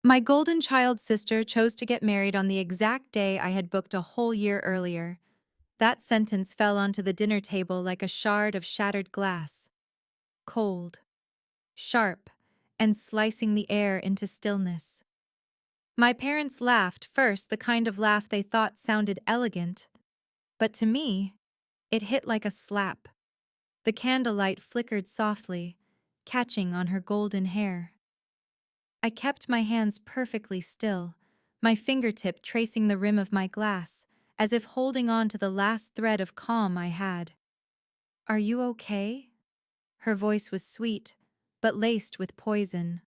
My golden child sister chose to get married on the exact day I had booked a whole year earlier. That sentence fell onto the dinner table like a shard of shattered glass. Cold, sharp, and slicing the air into stillness. My parents laughed first, the kind of laugh they thought sounded elegant. But to me, it hit like a slap. The candlelight flickered softly, catching on her golden hair. I kept my hands perfectly still, my fingertip tracing the rim of my glass, as if holding on to the last thread of calm I had. "Are you okay?" Her voice was sweet, but laced with poison.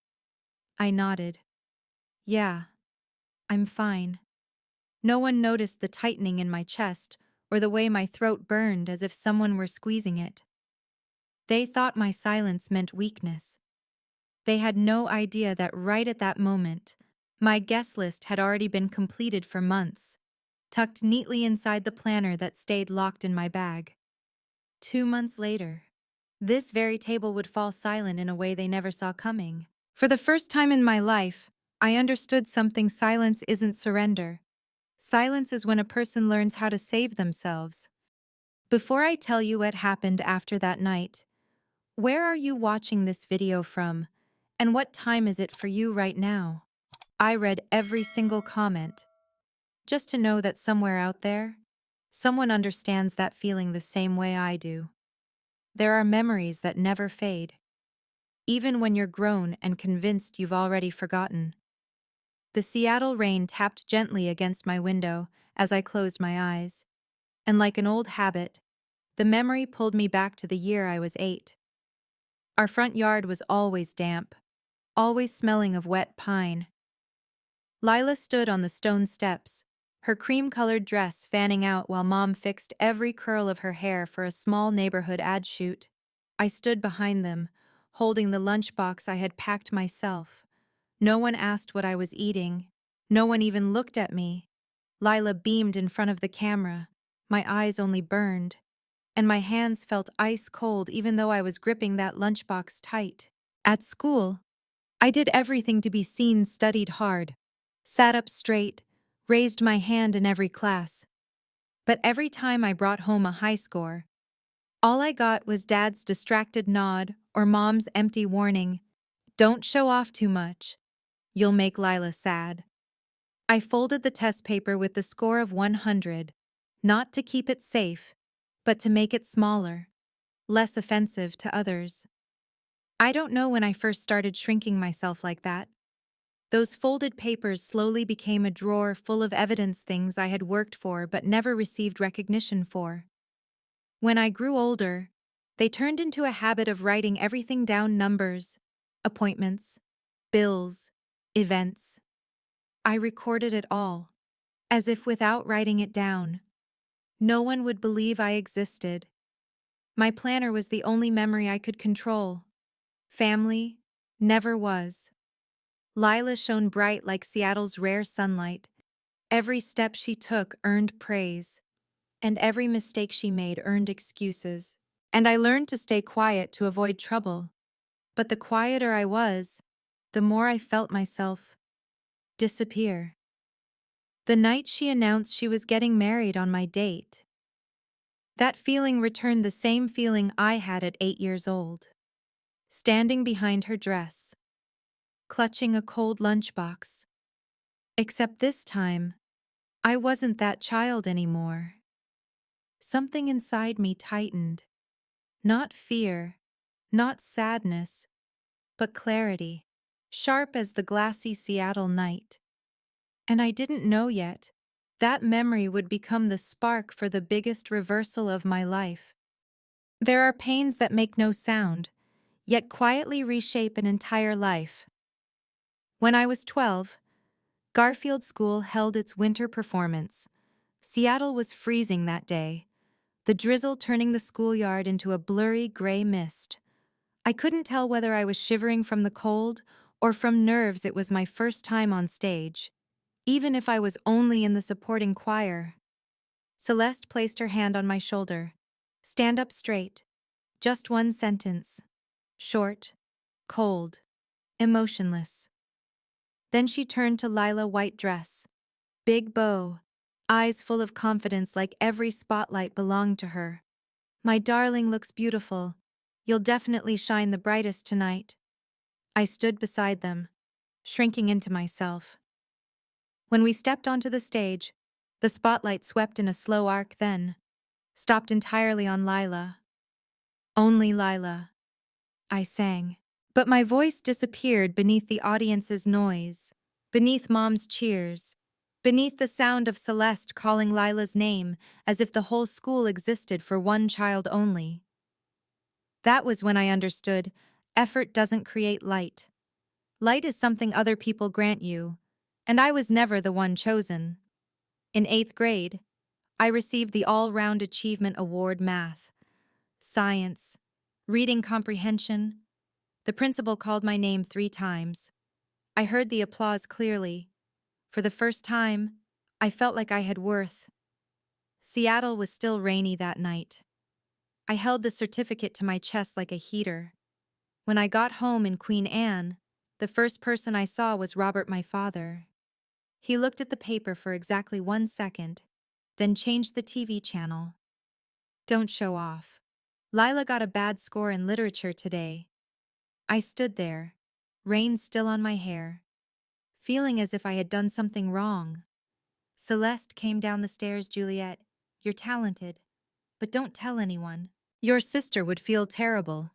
I nodded. "Yeah, I'm fine." No one noticed the tightening in my chest or the way my throat burned as if someone were squeezing it. They thought my silence meant weakness. They had no idea that right at that moment, my guest list had already been completed for months, tucked neatly inside the planner that stayed locked in my bag. 2 months later, this very table would fall silent in a way they never saw coming. For the first time in my life, I understood something: silence isn't surrender. Silence is when a person learns how to save themselves. Before I tell you what happened after that night, where are you watching this video from? And what time is it for you right now? I read every single comment, just to know that somewhere out there, someone understands that feeling the same way I do. There are memories that never fade, even when you're grown and convinced you've already forgotten. The Seattle rain tapped gently against my window as I closed my eyes, and like an old habit, the memory pulled me back to the year I was 8. Our front yard was always damp, always smelling of wet pine. Lila stood on the stone steps, her cream-colored dress fanning out while Mom fixed every curl of her hair for a small neighborhood ad shoot. I stood behind them, holding the lunchbox I had packed myself. No one asked what I was eating. No one even looked at me. Lila beamed in front of the camera. My eyes only burned, and my hands felt ice cold even though I was gripping that lunchbox tight. At school, I did everything to be seen, studied hard, sat up straight, raised my hand in every class. But every time I brought home a high score, all I got was Dad's distracted nod or Mom's empty warning, "Don't show off too much. You'll make Lila sad." I folded the test paper with the score of 100, not to keep it safe, but to make it smaller, less offensive to others. I don't know when I first started shrinking myself like that. Those folded papers slowly became a drawer full of evidence, things I had worked for but never received recognition for. When I grew older, they turned into a habit of writing everything down: numbers, appointments, bills, events. I recorded it all, as if without writing it down, no one would believe I existed. My planner was the only memory I could control. Family never was. Lila shone bright like Seattle's rare sunlight. Every step she took earned praise, and every mistake she made earned excuses. And I learned to stay quiet to avoid trouble. But the quieter I was, the more I felt myself disappear. The night she announced she was getting married on my date, that feeling returned, the same feeling I had at 8 years old. Standing behind her dress, clutching a cold lunchbox. Except this time, I wasn't that child anymore. Something inside me tightened. Not fear, not sadness, but clarity, sharp as the glassy Seattle night. And I didn't know yet, that memory would become the spark for the biggest reversal of my life. There are pains that make no sound, yet quietly reshape an entire life. When I was 12, Garfield School held its winter performance. Seattle was freezing that day, the drizzle turning the schoolyard into a blurry gray mist. I couldn't tell whether I was shivering from the cold or from nerves. It was my first time on stage, even if I was only in the supporting choir. Celeste placed her hand on my shoulder. "Stand up straight. Just one sentence. Short, cold, emotionless." Then she turned to Lila white dress. Big bow. Eyes full of confidence like every spotlight belonged to her. My darling looks beautiful. You'll definitely shine the brightest tonight. I stood beside them, shrinking into myself. When we stepped onto the stage, the spotlight swept in a slow arc then, stopped entirely on Lila. Only Lila. I sang. But my voice disappeared beneath the audience's noise, beneath Mom's cheers, beneath the sound of Celeste calling Lila's name as if the whole school existed for one child only. That was when I understood effort doesn't create light. Light is something other people grant you, and I was never the one chosen. In 8th grade, I received the All-Round Achievement Award Math, Science, Reading Comprehension. The principal called my name 3 times. I heard the applause clearly. For the first time, I felt like I had worth. Seattle was still rainy that night. I held the certificate to my chest like a heater. When I got home in Queen Anne, the first person I saw was Robert, my father. He looked at the paper for exactly 1 second, then changed the TV channel. Don't show off. Lila got a bad score in literature today. I stood there, rain still on my hair, feeling as if I had done something wrong. Celeste came down the stairs. Juliet, you're talented, but don't tell anyone. Your sister would feel terrible.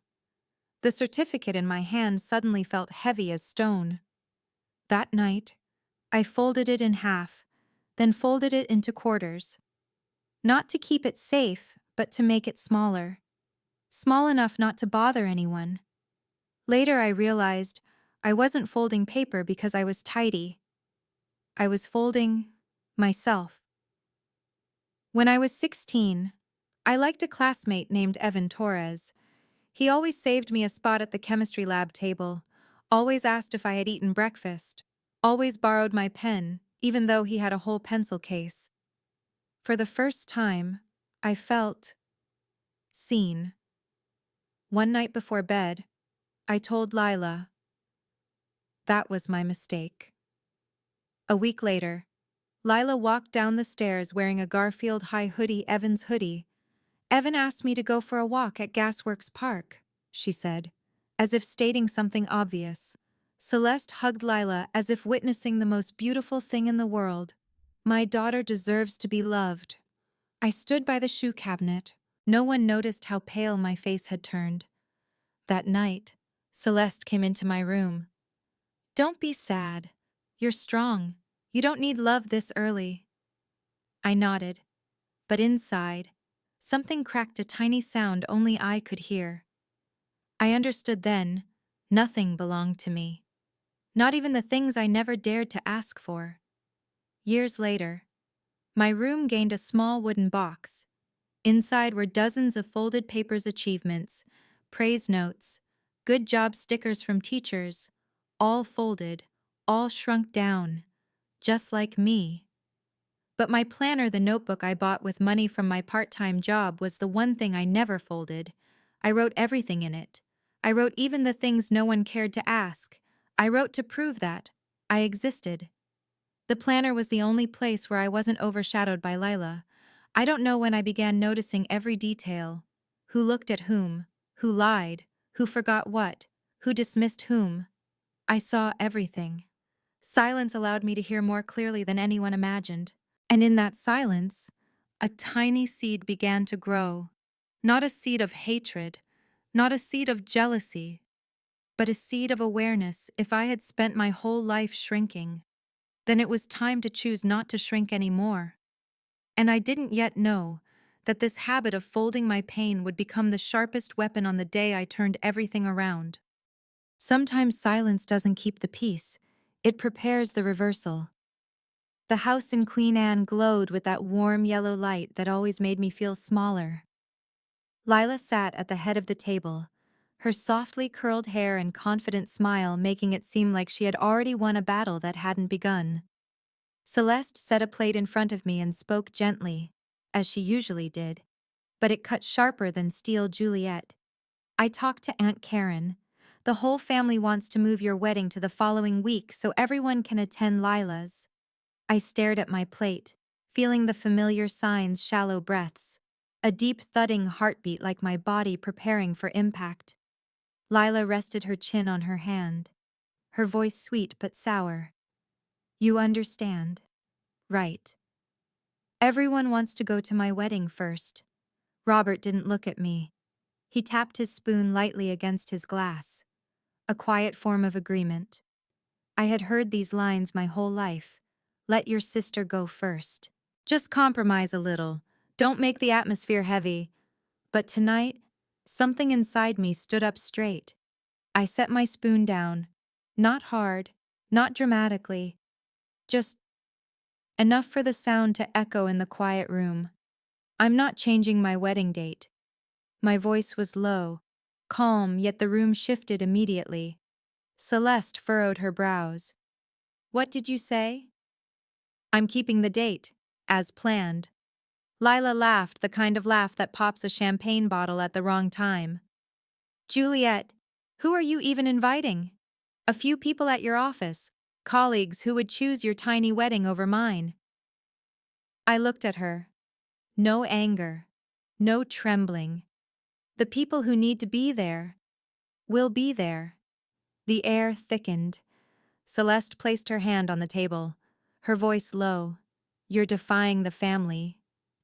The certificate in my hand suddenly felt heavy as stone. That night, I folded it in half, then folded it into quarters. Not to keep it safe, but to make it smaller. Small enough not to bother anyone. Later I realized I wasn't folding paper because I was tidy. I was folding myself. When I was 16, I liked a classmate named Evan Torres. He always saved me a spot at the chemistry lab table, always asked if I had eaten breakfast, always borrowed my pen, even though he had a whole pencil case. For the first time, I felt seen. One night before bed, I told Lila that was my mistake. A week later, Lila walked down the stairs wearing a Garfield High hoodie, Evan's hoodie. Evan asked me to go for a walk at Gasworks Park, she said, as if stating something obvious. Celeste hugged Lila as if witnessing the most beautiful thing in the world. My daughter deserves to be loved. I stood by the shoe cabinet. No one noticed how pale my face had turned. That night, Celeste came into my room. Don't be sad. You're strong. You don't need love this early. I nodded, but inside, something cracked a tiny sound only I could hear. I understood then, nothing belonged to me. Not even the things I never dared to ask for. Years later, my room gained a small wooden box. Inside were dozens of folded papers, achievements, praise notes, good job stickers from teachers, all folded, all shrunk down, just like me. But my planner, the notebook I bought with money from my part-time job, was the one thing I never folded. I wrote everything in it. I wrote even the things no one cared to ask. I wrote to prove that I existed. The planner was the only place where I wasn't overshadowed by Lila. I don't know when I began noticing every detail. Who looked at whom, who lied, who forgot what, who dismissed whom. I saw everything. Silence allowed me to hear more clearly than anyone imagined. And in that silence, a tiny seed began to grow. Not a seed of hatred, not a seed of jealousy, but a seed of awareness. If I had spent my whole life shrinking, then it was time to choose not to shrink anymore. And I didn't yet know that this habit of folding my pain would become the sharpest weapon on the day I turned everything around. Sometimes silence doesn't keep the peace, it prepares the reversal. The house in Queen Anne glowed with that warm yellow light that always made me feel smaller. Lila sat at the head of the table, her softly curled hair and confident smile making it seem like she had already won a battle that hadn't begun. Celeste set a plate in front of me and spoke gently, as she usually did, but it cut sharper than steel. Juliet. I talked to Aunt Karen. The whole family wants to move your wedding to the following week so everyone can attend Lila's. I stared at my plate, feeling the familiar signs, shallow breaths, a deep thudding heartbeat like my body preparing for impact. Lila rested her chin on her hand, her voice sweet but sour. You understand, right? Everyone wants to go to my wedding first. Robert didn't look at me. He tapped his spoon lightly against his glass, a quiet form of agreement. I had heard these lines my whole life. Let your sister go first. Just compromise a little. Don't make the atmosphere heavy. But tonight, something inside me stood up straight. I set my spoon down. Not hard, not dramatically, just enough for the sound to echo in the quiet room. I'm not changing my wedding date. My voice was low, calm, yet the room shifted immediately. Celeste furrowed her brows. What did you say? I'm keeping the date, as planned. Lila laughed, the kind of laugh that pops a champagne bottle at the wrong time. Juliet, who are you even inviting? A few people at your office, colleagues who would choose your tiny wedding over mine. I looked at her. No anger, no trembling. The people who need to be there will be there. The air thickened. Celeste placed her hand on the table, her voice low. You're defying the family.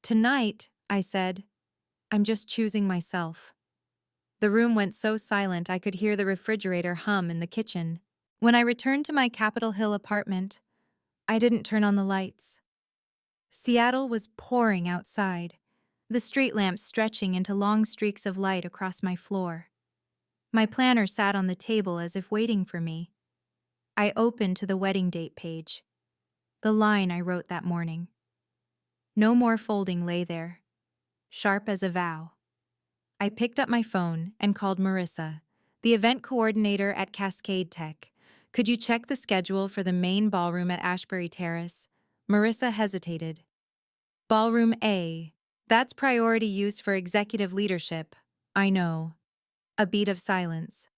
Tonight, I said, I'm just choosing myself. The room went so silent I could hear the refrigerator hum in the kitchen. When I returned to my Capitol Hill apartment, I didn't turn on the lights. Seattle was pouring outside, the street lamps stretching into long streaks of light across my floor. My planner sat on the table as if waiting for me. I opened to the wedding date page. The line I wrote that morning. No more folding lay there, sharp as a vow. I picked up my phone and called Marissa, the event coordinator at Cascade Tech. Could you check the schedule for the main ballroom at Ashbury Terrace? Marissa hesitated. Ballroom A. That's priority use for executive leadership. I know. A beat of silence.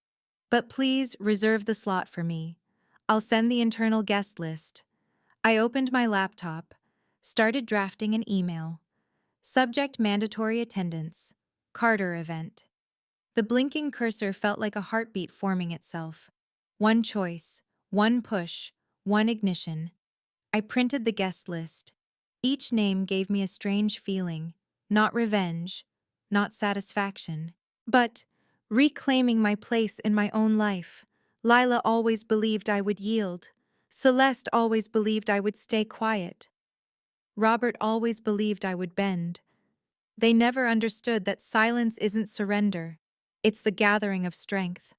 But please reserve the slot for me. I'll send the internal guest list. I opened my laptop, started drafting an email. Subject mandatory attendance. Carter event. The blinking cursor felt like a heartbeat forming itself. One choice, one push, one ignition. I printed the guest list. Each name gave me a strange feeling, not revenge, not satisfaction, but reclaiming my place in my own life. Lila always believed I would yield. Celeste always believed I would stay quiet. Robert always believed I would bend. They never understood that silence isn't surrender. It's the gathering of strength.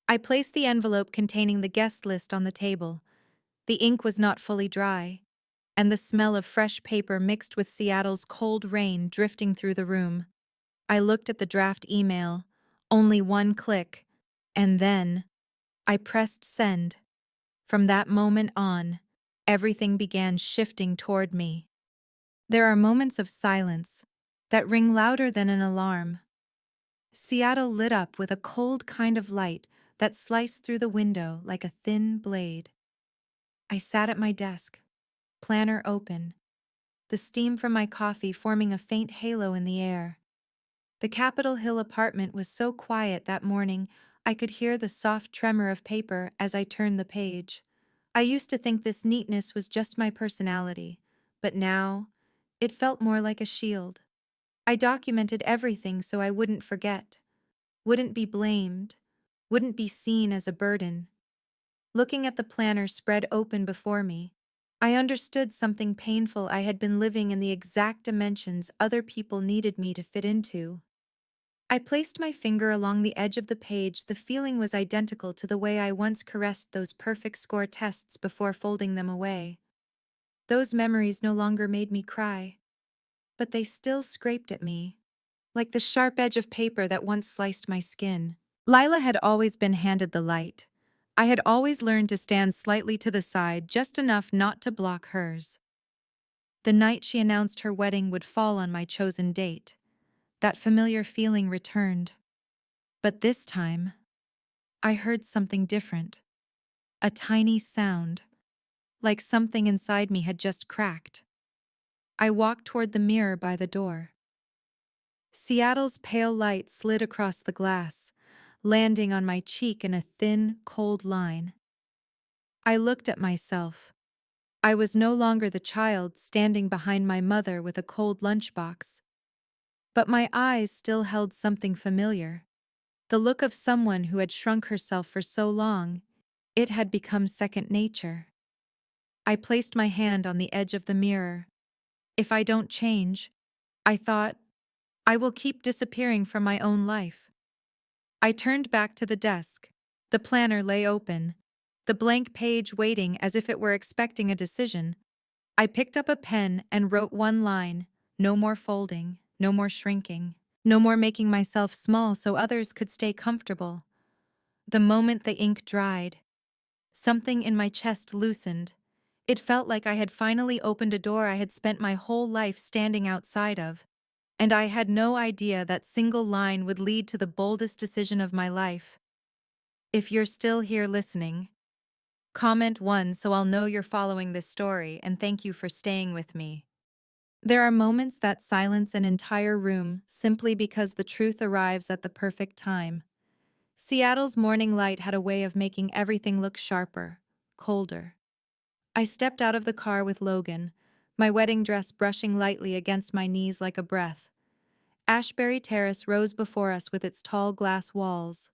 I placed the envelope containing the guest list on the table. The ink was not fully dry, and the smell of fresh paper mixed with Seattle's cold rain drifting through the room. I looked at the draft email, only one click, and then I pressed send. From that moment on, everything began shifting toward me. There are moments of silence that ring louder than an alarm. Seattle lit up with a cold kind of light that sliced through the window like a thin blade. I sat at my desk, planner open, the steam from my coffee forming a faint halo in the air. The Capitol Hill apartment was so quiet that morning I could hear the soft tremor of paper as I turned the page. I used to think this neatness was just my personality, but now it felt more like a shield. I documented everything so I wouldn't forget, wouldn't be blamed, wouldn't be seen as a burden. Looking at the planner spread open before me, I understood something painful. I had been living in the exact dimensions other people needed me to fit into. I placed my finger along the edge of the page. The feeling was identical to the way I once caressed those perfect score tests before folding them away. Those memories no longer made me cry, but they still scraped at me, like the sharp edge of paper that once sliced my skin. Lila had always been handed the light. I had always learned to stand slightly to the side, just enough not to block hers. The night she announced her wedding would fall on my chosen date. That familiar feeling returned. But this time, I heard something different. A tiny sound, like something inside me had just cracked. I walked toward the mirror by the door. Seattle's pale light slid across the glass, landing on my cheek in a thin, cold line. I looked at myself. I was no longer the child standing behind my mother with a cold lunchbox. But my eyes still held something familiar. The look of someone who had shrunk herself for so long, it had become second nature. I placed my hand on the edge of the mirror. If I don't change, I thought, I will keep disappearing from my own life. I turned back to the desk. The planner lay open, the blank page waiting as if it were expecting a decision. I picked up a pen and wrote one line: no more folding, no more shrinking, no more making myself small so others could stay comfortable. The moment the ink dried, something in my chest loosened. It felt like I had finally opened a door I had spent my whole life standing outside of, and I had no idea that single line would lead to the boldest decision of my life. If you're still here listening, comment 1 so I'll know you're following this story, and thank you for staying with me. There are moments that silence an entire room simply because the truth arrives at the perfect time. Seattle's morning light had a way of making everything look sharper, colder. I stepped out of the car with Logan, my wedding dress brushing lightly against my knees like a breath. Ashbury Terrace rose before us with its tall glass walls,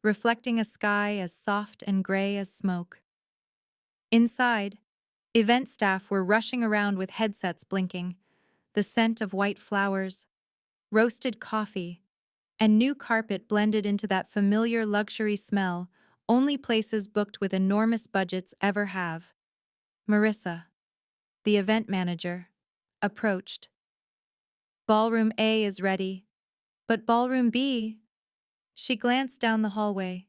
reflecting a sky as soft and gray as smoke. Inside, event staff were rushing around with headsets blinking, the scent of white flowers, roasted coffee, and new carpet blended into that familiar luxury smell only places booked with enormous budgets ever have. Marissa, the event manager, approached. Ballroom A is ready, but Ballroom B? She glanced down the hallway.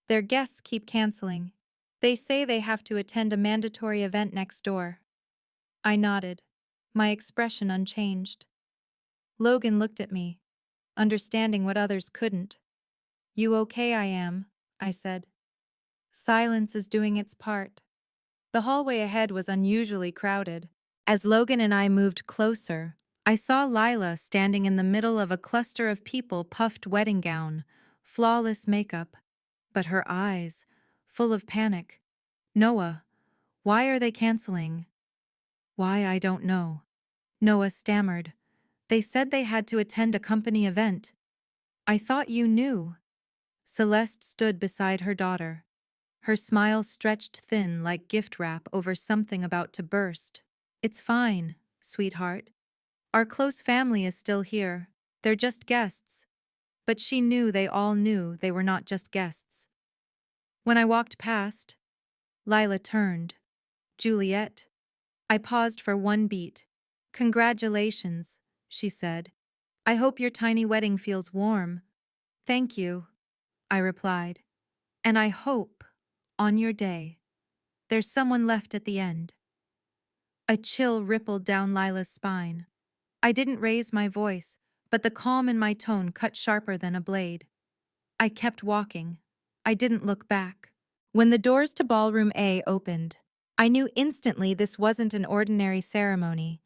Their guests keep canceling. They say they have to attend a mandatory event next door. I nodded, my expression unchanged. Logan looked at me, understanding what others couldn't. You okay? I am, I said. Silence is doing its part. The hallway ahead was unusually crowded. As Logan and I moved closer, I saw Lila standing in the middle of a cluster of people, puffed wedding gown, flawless makeup, but her eyes, full of panic. Noah, why are they canceling? Why, I don't know. Noah stammered. They said they had to attend a company event. I thought you knew. Celeste stood beside her daughter. Her smile stretched thin like gift wrap over something about to burst. It's fine, sweetheart. Our close family is still here. They're just guests. But she knew they all knew they were not just guests. When I walked past, Lila turned. Juliet. I paused for one beat. Congratulations, she said. I hope your tiny wedding feels warm. Thank you, I replied. And I hope, on your day, there's someone left at the end. A chill rippled down Lila's spine. I didn't raise my voice, but the calm in my tone cut sharper than a blade. I kept walking. I didn't look back. When the doors to Ballroom A opened, I knew instantly this wasn't an ordinary ceremony.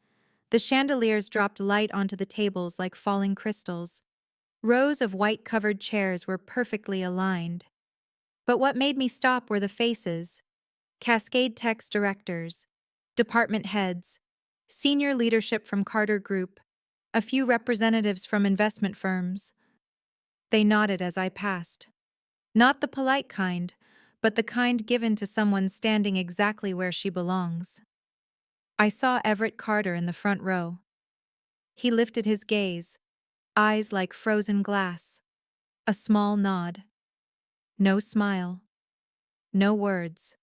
The chandeliers dropped light onto the tables like falling crystals. Rows of white-covered chairs were perfectly aligned. But what made me stop were the faces. Cascade Tech's directors, department heads, senior leadership from Carter Group, a few representatives from investment firms. They nodded as I passed. Not the polite kind, but the kind given to someone standing exactly where she belongs. I saw Everett Carter in the front row. He lifted his gaze, eyes like frozen glass. A small nod. No smile. No words.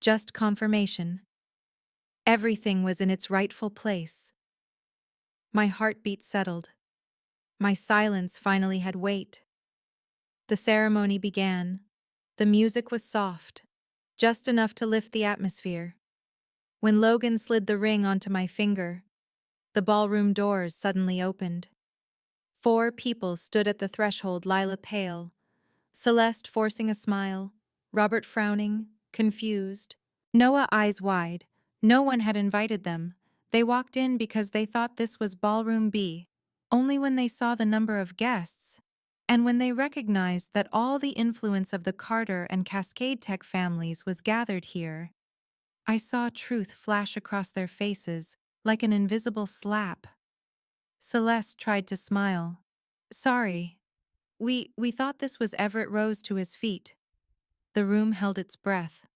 Just confirmation. Everything was in its rightful place. My heartbeat settled. My silence finally had weight. The ceremony began. The music was soft, just enough to lift the atmosphere. When Logan slid the ring onto my finger, the ballroom doors suddenly opened. 4 people stood at the threshold, Lila pale, Celeste forcing a smile, Robert frowning, confused. Noah eyes wide. No one had invited them. They walked in because they thought this was Ballroom B. Only when they saw the number of guests, and when they recognized that all the influence of the Carter and Cascade Tech families was gathered here, I saw truth flash across their faces like an invisible slap. Celeste tried to smile. Sorry. We thought this was. Everett rose to his feet. The room held its breath.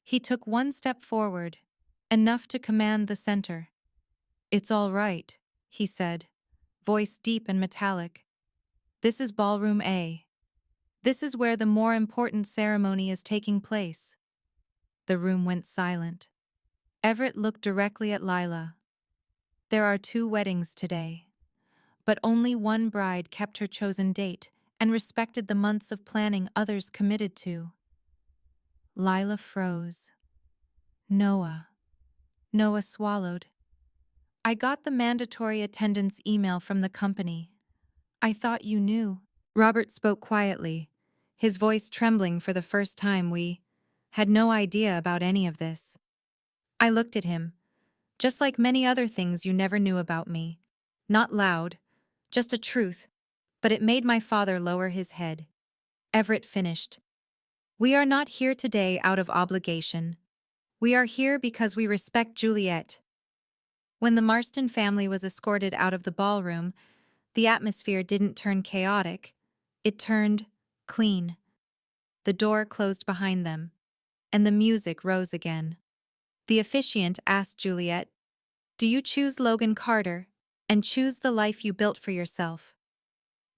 He took one step forward, enough to command the center. It's all right, he said, voice deep and metallic. This is Ballroom A. This is where the more important ceremony is taking place. The room went silent. Everett looked directly at Lila. There are 2 weddings today, but only one bride kept her chosen date and respected the months of planning others committed to. Lila froze. Noah. Noah swallowed. I got the mandatory attendance email from the company. I thought you knew. Robert spoke quietly, his voice trembling for the first time. We had no idea about any of this. I looked at him. Just like many other things you never knew about me. Not loud, just a truth, but it made my father lower his head. Everett finished. We are not here today out of obligation. We are here because we respect Juliet. When the Marston family was escorted out of the ballroom, the atmosphere didn't turn chaotic. It turned clean. The door closed behind them, and the music rose again. The officiant asked Juliet, "Do you choose Logan Carter and choose the life you built for yourself?"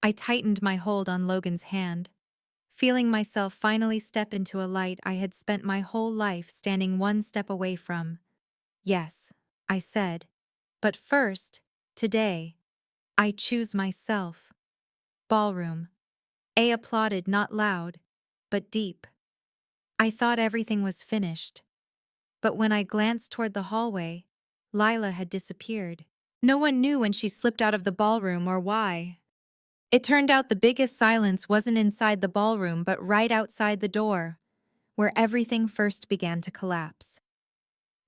I tightened my hold on Logan's hand, feeling myself finally step into a light I had spent my whole life standing one step away from. Yes, I said. But first, today, I choose myself. Ballroom. A applauded, not loud, but deep. I thought everything was finished. But when I glanced toward the hallway, Lila had disappeared. No one knew when she slipped out of the ballroom or why. It turned out the biggest silence wasn't inside the ballroom but right outside the door, where everything first began to collapse.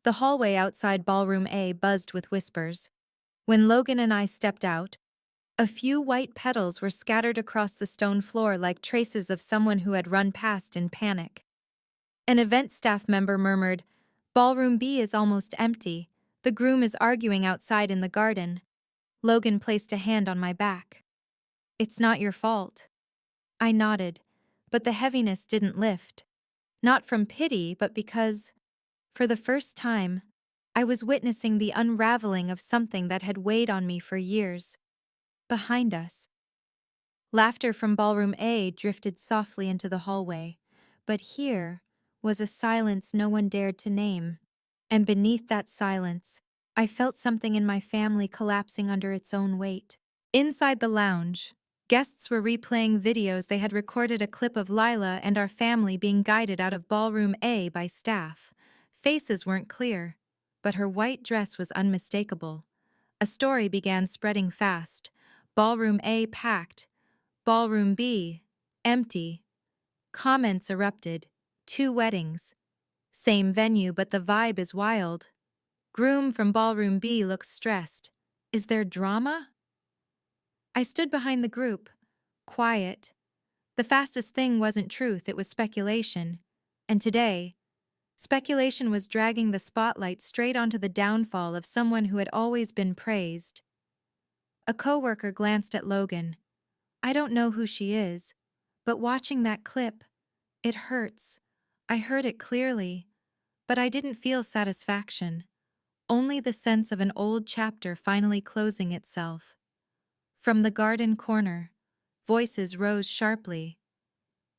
The hallway outside Ballroom A buzzed with whispers. When Logan and I stepped out, a few white petals were scattered across the stone floor like traces of someone who had run past in panic. An event staff member murmured, "Ballroom B is almost empty. The groom is arguing outside in the garden." Logan placed a hand on my back. "It's not your fault." I nodded, but the heaviness didn't lift. Not from pity, but because, for the first time, I was witnessing the unraveling of something that had weighed on me for years. Behind us. Laughter from Ballroom A drifted softly into the hallway, but here was a silence no one dared to name. And beneath that silence, I felt something in my family collapsing under its own weight. Inside the lounge, guests were replaying videos they had recorded, a clip of Lila and our family being guided out of Ballroom A by staff. Faces weren't clear, but her white dress was unmistakable. A story began spreading fast. Ballroom A packed. Ballroom B empty. Comments erupted. 2 weddings. Same venue, but the vibe is wild. Groom from Ballroom B looks stressed. Is there drama? I stood behind the group, quiet. The fastest thing wasn't truth, it was speculation. And today, speculation was dragging the spotlight straight onto the downfall of someone who had always been praised. A coworker glanced at Logan. I don't know who she is, but watching that clip, it hurts. I heard it clearly, but I didn't feel satisfaction. Only the sense of an old chapter finally closing itself. From the garden corner, voices rose sharply.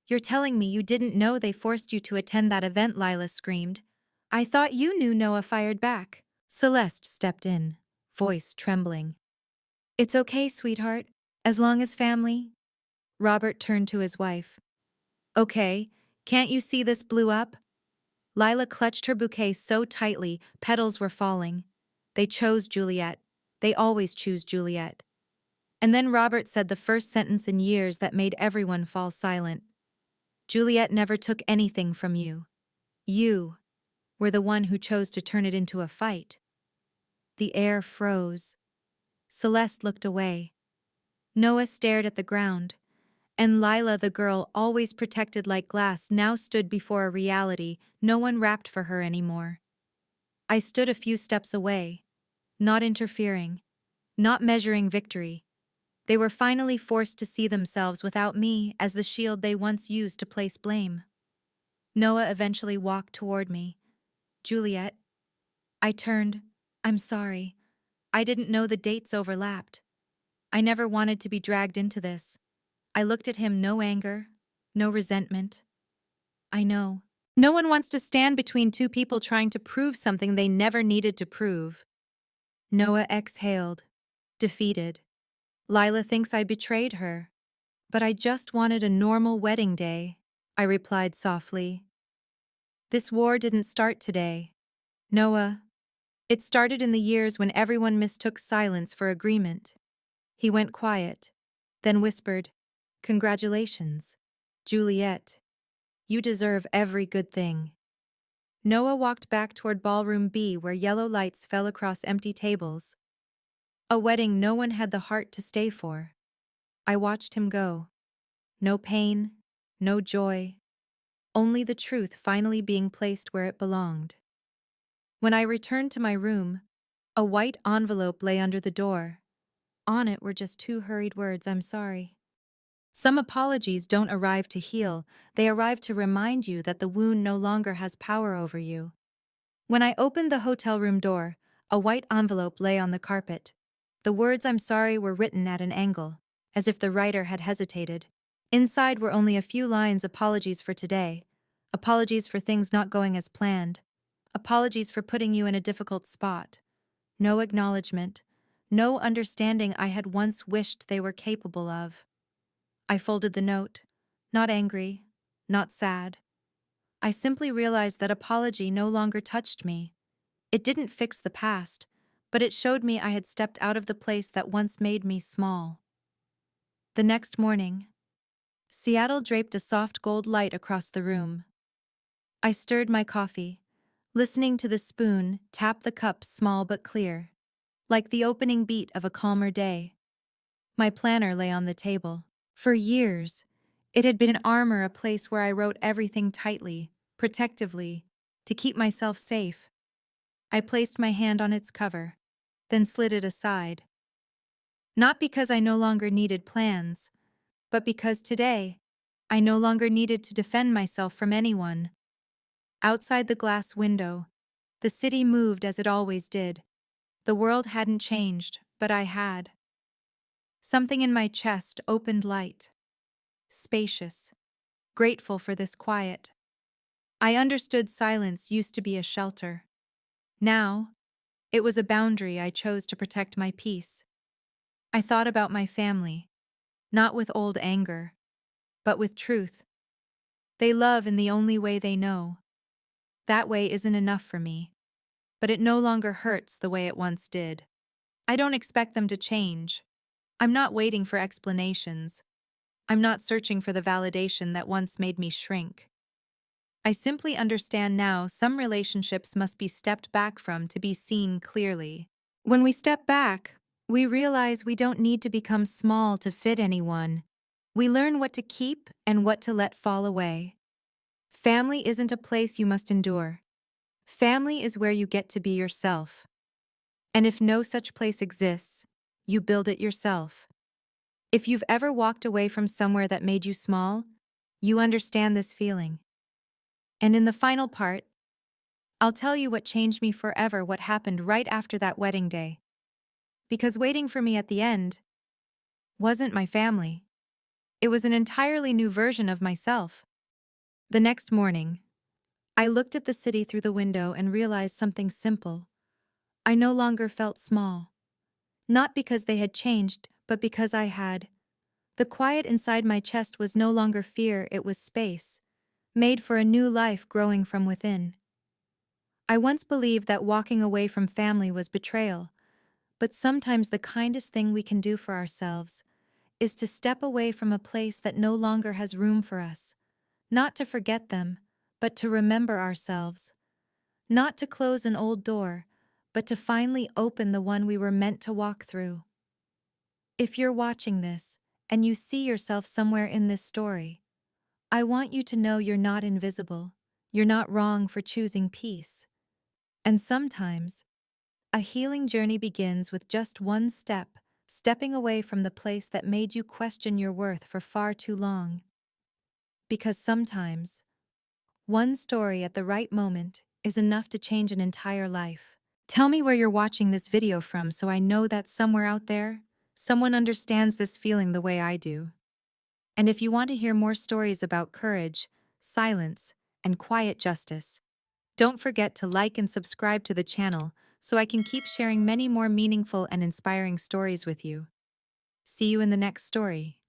"You're telling me you didn't know they forced you to attend that event?" Lila screamed. "I thought you knew," Noah fired back. Celeste stepped in, voice trembling. "It's okay, sweetheart, as long as family." Robert turned to his wife. "Okay, can't you see this blew up?" Lila clutched her bouquet so tightly, petals were falling. "They chose Juliet. They always choose Juliet." And then Robert said the first sentence in years that made everyone fall silent. Juliet never took anything from you. You were the one who chose to turn it into a fight. The air froze. Celeste looked away. Noah stared at the ground. And Lila, the girl always protected like glass, now stood before a reality no one rapped for her anymore. I stood a few steps away, not interfering, not measuring victory. They were finally forced to see themselves without me as the shield they once used to place blame. Noah eventually walked toward me. Juliet. I turned. I'm sorry. I didn't know the dates overlapped. I never wanted to be dragged into this. I looked at him, no anger, no resentment. I know. No one wants to stand between two people trying to prove something they never needed to prove. Noah exhaled, defeated. Lila thinks I betrayed her. But I just wanted a normal wedding day, I replied softly. This war didn't start today. Noah, it started in the years when everyone mistook silence for agreement. He went quiet, then whispered, Congratulations, Juliet. You deserve every good thing. Noah walked back toward Ballroom B where yellow lights fell across empty tables. A wedding no one had the heart to stay for. I watched him go. No pain, no joy, only the truth finally being placed where it belonged. When I returned to my room, a white envelope lay under the door. On it were just two hurried words, I'm sorry. Some apologies don't arrive to heal, they arrive to remind you that the wound no longer has power over you. When I opened the hotel room door, a white envelope lay on the carpet. The words I'm sorry were written at an angle, as if the writer had hesitated. Inside were only a few lines: apologies for today, apologies for things not going as planned, apologies for putting you in a difficult spot. No acknowledgement, no understanding I had once wished they were capable of. I folded the note, not angry, not sad. I simply realized that apology no longer touched me. It didn't fix the past, but it showed me I had stepped out of the place that once made me small. The next morning, Seattle draped a soft gold light across the room. I stirred my coffee, listening to the spoon tap the cup small but clear, like the opening beat of a calmer day. My planner lay on the table. For years, it had been an armor, a place where I wrote everything tightly, protectively, to keep myself safe. I placed my hand on its cover, then slid it aside. Not because I no longer needed plans, but because today, I no longer needed to defend myself from anyone. Outside the glass window, the city moved as it always did. The world hadn't changed, but I had. Something in my chest opened light. Spacious. Grateful for this quiet. I understood silence used to be a shelter. Now, it was a boundary I chose to protect my peace. I thought about my family, not with old anger, but with truth. They love in the only way they know. That way isn't enough for me, but it no longer hurts the way it once did. I don't expect them to change. I'm not waiting for explanations. I'm not searching for the validation that once made me shrink. I simply understand now some relationships must be stepped back from to be seen clearly. When we step back, we realize we don't need to become small to fit anyone. We learn what to keep and what to let fall away. Family isn't a place you must endure. Family is where you get to be yourself. And if no such place exists, you build it yourself. If you've ever walked away from somewhere that made you small, you understand this feeling. And in the final part, I'll tell you what changed me forever, what happened right after that wedding day. Because waiting for me at the end wasn't my family. It was an entirely new version of myself. The next morning, I looked at the city through the window and realized something simple. I no longer felt small. Not because they had changed, but because I had. The quiet inside my chest was no longer fear, it was space, made for a new life growing from within. I once believed that walking away from family was betrayal, but sometimes the kindest thing we can do for ourselves is to step away from a place that no longer has room for us, Not to forget them, but to remember ourselves. Not to close an old door, but to finally open the one we were meant to walk through. If you're watching this, and you see yourself somewhere in this story, I want you to know you're not invisible. You're not wrong for choosing peace. And sometimes, a healing journey begins with just one step, stepping away from the place that made you question your worth for far too long. Because sometimes, one story at the right moment is enough to change an entire life. Tell me where you're watching this video from so I know that somewhere out there, someone understands this feeling the way I do. And if you want to hear more stories about courage, silence, and quiet justice, don't forget to like and subscribe to the channel so I can keep sharing many more meaningful and inspiring stories with you. See you in the next story.